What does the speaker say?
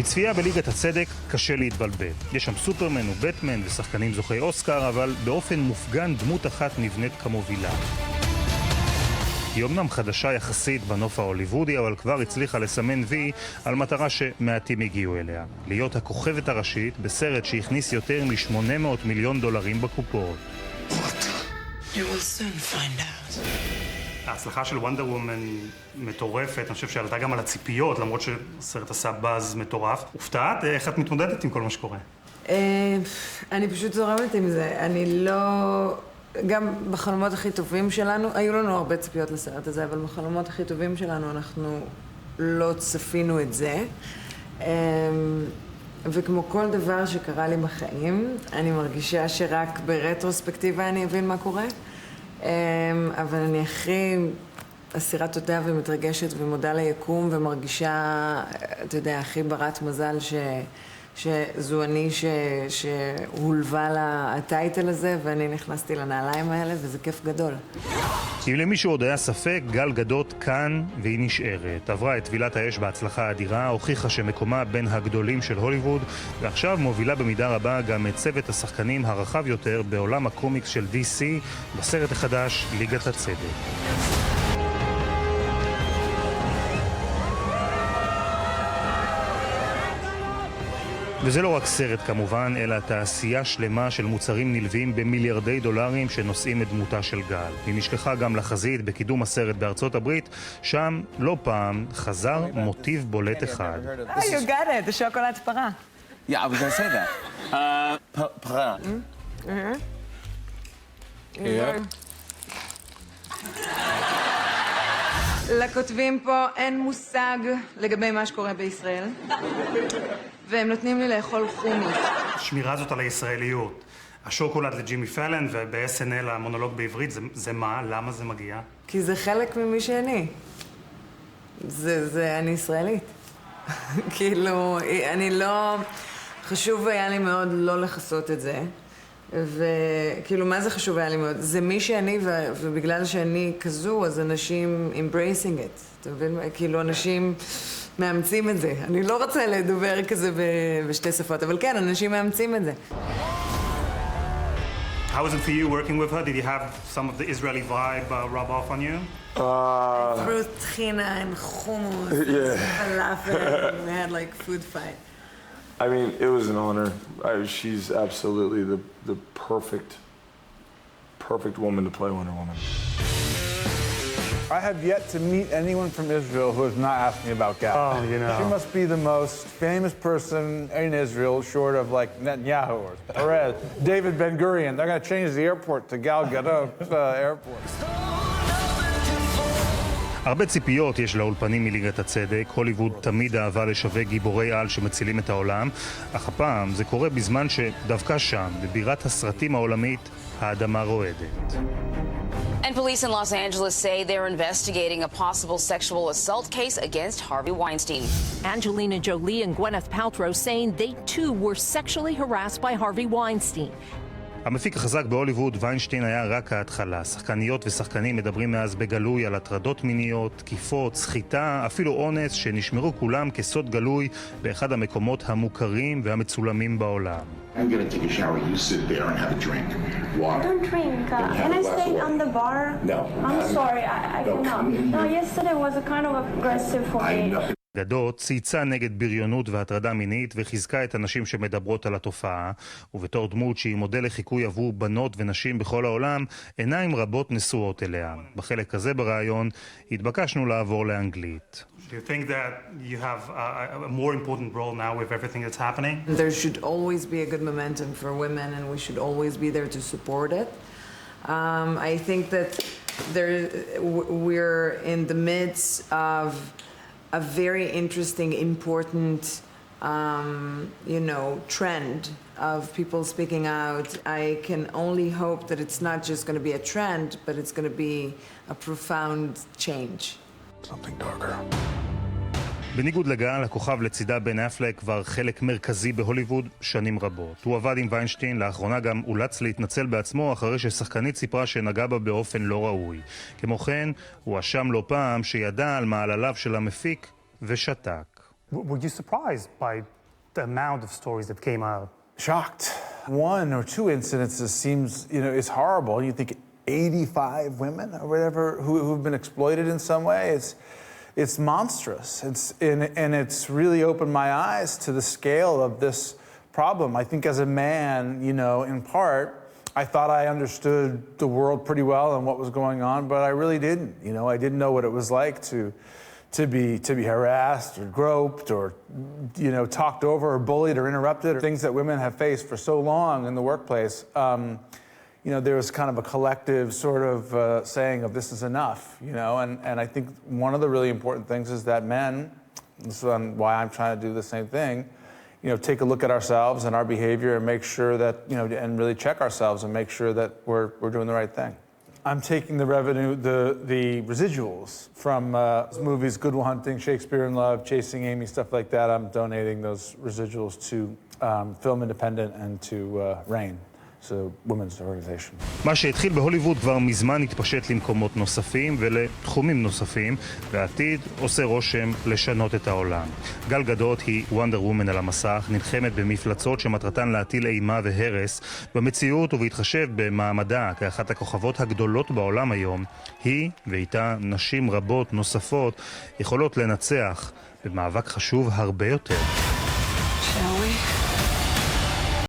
מצפייה בליגת הצדק קשה להתבלבל. יש שם סופרמן ובטמן ושחקנים זוכי אוסקר, אבל באופן מופגן דמות אחת נבנית כמובילה. היא אומנם חדשה יחסית בנוף ההוליוודי, אבל כבר הצליחה לסמן וי על מטרה שמעטים הגיעו אליה. להיות הכוכבת הראשית בסרט שהכניס יותר מ$800 מיליון בקופות. You will soon find out. ההצלחה של וונדר וומן מטורפת, אני חושב שעלתה גם על הציפיות, למרות שהסרט עשה באז מטורף. הופתעת? איך את מתמודדת עם כל מה שקורה? אני פשוט זורמת עם זה. אני לא... גם בחלומות הכי טובים שלנו, היו לנו הרבה ציפיות לסרט הזה, אבל בחלומות הכי טובים שלנו אנחנו לא צפינו את זה. וכמו כל דבר שקרה לי בחיים, אני מרגישה שרק ברטרוספקטיבה אני אבין מה קורה. אבל אני הכי אסירת תודה ומתרגשת ומודה ליקום ומרגישה, אתה יודע, הכי ברת מזל שזו אני שהולווה לה הטייטל הזה, ואני נכנסתי לנעליים האלה, וזה כיף גדול. אם למישהו עוד היה ספק, גל גדות כאן והיא נשארת. עברה את טבילת האש בהצלחה אדירה, הוכיחה שמקומה בין הגדולים של הוליווד, ועכשיו מובילה במידה רבה גם את צוות השחקנים הרחב יותר בעולם הקומיקס של DC, בסרט החדש ליגת הצדק. וזה לא רק סרט כמובן, אלא תעשייה שלמה של מוצרים נלווים במיליארדי דולרים שנושאים את דמותה של גל. היא נשלחה גם לחזית בקידום הסרט בארצות הברית, שם לא פעם חזר מוטיב בולט אחד. Oh, you got it, the שוקולד פרה. Yeah, I was going to say that. פרה. לכותבים פה אין מושג לגבי מה שקורה בישראל, והם נותנים לי לאכול חומוס. השמירה הזאת על הישראליות. השוקולד לג'ימי פלן וב-SNL המונולוג בעברית, זה מה? למה זה מגיע? כי זה חלק ממי שאני. אני ישראלית. כאילו, אני לא... חשוב היה לי מאוד לא לחסות את זה. וכאילו, מה זה חשוב היה לי מאוד? זה מי שאני, ובגלל שאני כזו, אז אנשים embracing it. אתה מבין? כאילו, אנשים מאמצים את זה. אני לא רוצה לדבר כזה בשתי שפות, אבל כן, אנשים מאמצים את זה. How was it for you working with her? Did you have some of the Israeli vibe rub off on you? Through tchina and hummus and falafel, and we had like food fight. I mean, it was an honor. She's absolutely the perfect woman to play Wonder Woman. I have yet to meet anyone from Israel who has not asked me about Gal. Oh, you know. She must be the most famous person in Israel, short of like Netanyahu or Perez, David Ben-Gurion. They're going to change the airport to Gal Gadot Airport. הרבה ציפיות יש לאולפנים מליגת הצדק. הוליווד תמיד אהבה לשווק גיבורי על שמצילים את העולם, אך הפעם זה קורה בזמן שדווקא שם, בבירת הסרטים העולמית, האדמה רועדת. And police in Los Angeles say they're investigating a possible sexual assault case against Harvey Weinstein. Angelina Jolie and Gwyneth Paltrow saying they too were sexually harassed by Harvey Weinstein. המפיק החזק בהוליווד, ויינשטיין, היה רק ההתחלה. שחקניות ושחקנים מדברים מאז בגלוי על הטרדות מיניות, תקיפות, סחיטה, אפילו אונס, שנשמרו כולם כסוד גלוי באחד המקומות המוכרים והמצולמים בעולם. I'm gonna take a shower. You sit there and have a drink. Water. I don't drink. Can I stay on the bar? No. I'm sorry. I cannot. No, yesterday was a kind of aggressive for me. גדות צייצה נגד בריונות והטרדה מינית וחיזקה את הנשים שמדברות על התופעה, ובתור דמות שהיא מודל לחיקוי עבור בנות ונשים בכל העולם, עיניים רבות נשואות אליה. בחלק הזה ברעיון התבקשנו לעבור לאנגלית. Do you think that you have a more important role now with everything that's happening? There should always be a good momentum for women, and we should always be there to support it. I think that we're in the midst of a very interesting, important, trend of people speaking out. I can only hope that it's not just going to be a trend, but it's going to be a profound change. Something darker. בניגוד לגל, הכוכב לצידה בן אפלק כבר חלק מרכזי בהוליווד שנים רבות. הוא עבד עם ויינשטיין, לאחרונה גם אולץ להתנצל בעצמו אחרי ששחקנית סיפרה שנגע בה באופן לא ראוי. כמו כן, הוא אשם לא פעם שידע על מעלליו של המפיק ושתק. Were you surprised by the amount of stories that came out? Shocked. One or two incidences seems, it's horrible. You think 85 women or whatever who've been exploited in some way. It's monstrous. And it's really opened my eyes to the scale of this problem. I think as a man, in part, I thought I understood the world pretty well and what was going on, but I really didn't. I didn't know what it was like to be harassed or groped or, talked over or bullied or interrupted, or things that women have faced for so long in the workplace. There was kind of a collective sort of saying of this is enough, and I think one of the really important things is that men, this is why I'm trying to do the same thing, take a look at ourselves and our behavior and make sure that, and really check ourselves and make sure that we're doing the right thing. I'm taking the revenue, the residuals from movies Good Will Hunting, Shakespeare in Love, Chasing Amy, stuff like that. I'm donating those residuals to Film Independent and to RAIN. So women's organization. מה שהתחיל בהוליווד כבר מזמן התפשט למקומות נוספים ולתחומים נוספים, והעתיד עושה רושם לשנות את העולם. גל גדות היא וונדר וומן על המסך, נלחמת במפלצות שמטרתן להטיל אימה והרס במציאות, ובהתחשב במעמדה כאחת הכוכבות הגדולות בעולם היום, היא ואיתה נשים רבות נוספות יכולות לנצח במאבק חשוב הרבה יותר.